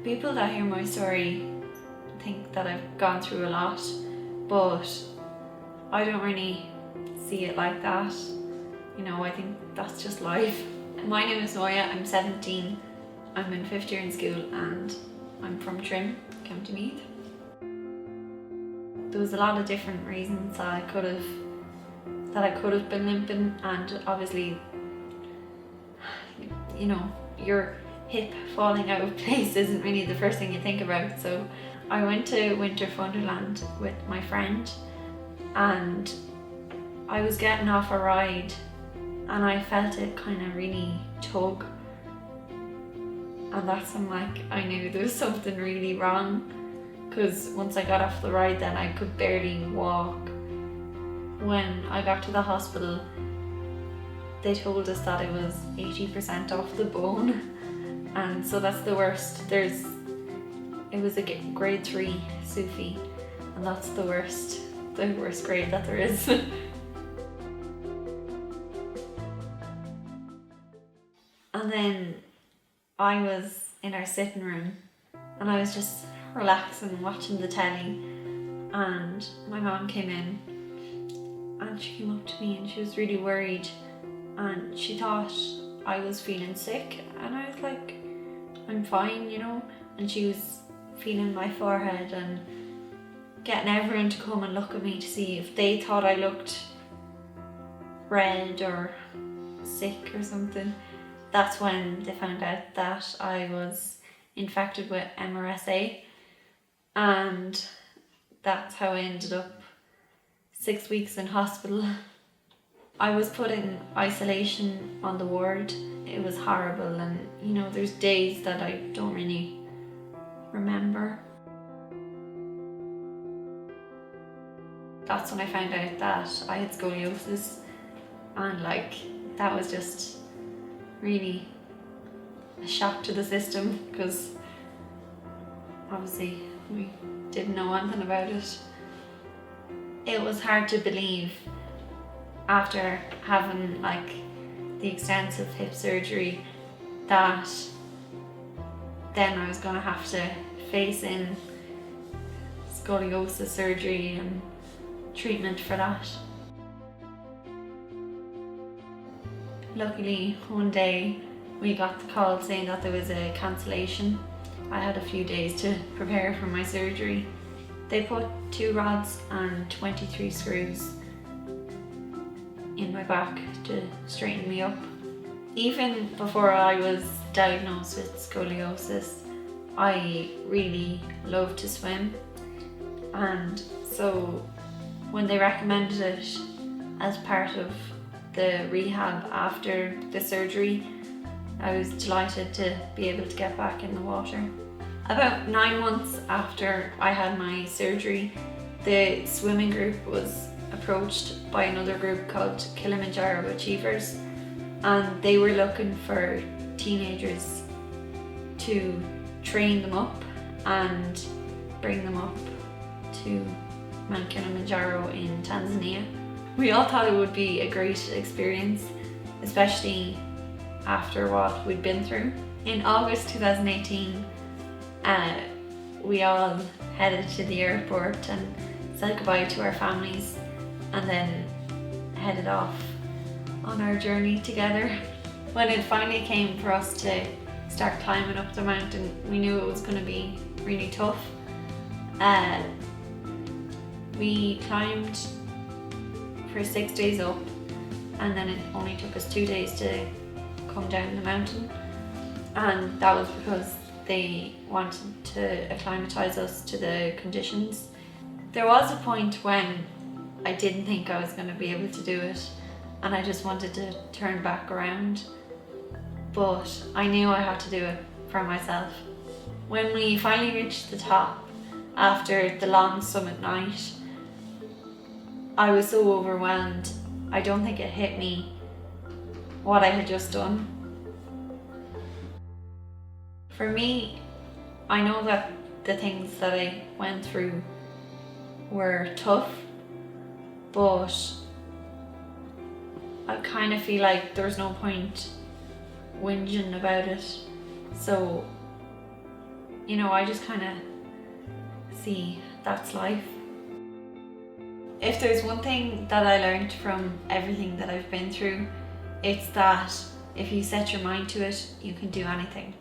People that hear my story think that I've gone through a lot, but I don't really see it like that. You know, I think that's just life. My name is Moya, I'm 17, I'm in 5th year in school and I'm from Trim, County Meath. There was a lot of different reasons that I could have been limping, and obviously, you know, your hip falling out of place isn't really the first thing you think about. So I went to Winter Wonderland with my friend and I was getting off a ride and I felt it kind of really tug, and that's when I knew there was something really wrong, because once I got off the ride then I could barely walk. When I got to the hospital, they told us that it was 80% off the bone, and so that's the worst. It was a grade 3 SUFI, and that's the worst grade that there is. And then I was in our sitting room and I was just relaxing, watching the telly, and my mom came in and she came up to me and she was really worried and she thought I was feeling sick, and I was like, I'm fine, you know. And she was feeling my forehead and getting everyone to come and look at me to see if they thought I looked red or sick or something. That's when they found out that I was infected with MRSA, and that's how I ended up 6 weeks in hospital. I was put in isolation on the ward. It was horrible, and you know, there's days that I don't really remember. That's when I found out that I had scoliosis, and that was just really a shock to the system, because obviously we didn't know anything about it. It was hard to believe after having the extensive hip surgery that then I was going to have to face in scoliosis surgery and treatment for that. Luckily, one day we got the call saying that there was a cancellation. I had a few days to prepare for my surgery. They put 2 rods and 23 screws in my back to straighten me up. Even before I was diagnosed with scoliosis, I really loved to swim, and so when they recommended it as part of the rehab after the surgery, I was delighted to be able to get back in the water. About 9 months after I had my surgery, the swimming group was approached by another group called Kilimanjaro Achievers, and they were looking for teenagers to train them up and bring them up to Mount Kilimanjaro in Tanzania. We all thought it would be a great experience, especially after what we'd been through. In August 2018, we all headed to the airport and said goodbye to our families, and then headed off on our journey together. When it finally came for us to start climbing up the mountain, we knew it was going to be really tough. We climbed for 6 days up, and then it only took us 2 days to come down the mountain, and that was because they wanted to acclimatise us to the conditions. There was a point when I didn't think I was going to be able to do it, and I just wanted to turn back around, but I knew I had to do it for myself. When we finally reached the top after the long summit night, I was so overwhelmed. I don't think it hit me what I had just done. For me, I know that the things that I went through were tough, but I kind of feel like there's no point whinging about it. So you know, I just kind of see that's life. If there's one thing that I learned from everything that I've been through, it's that if you set your mind to it, you can do anything.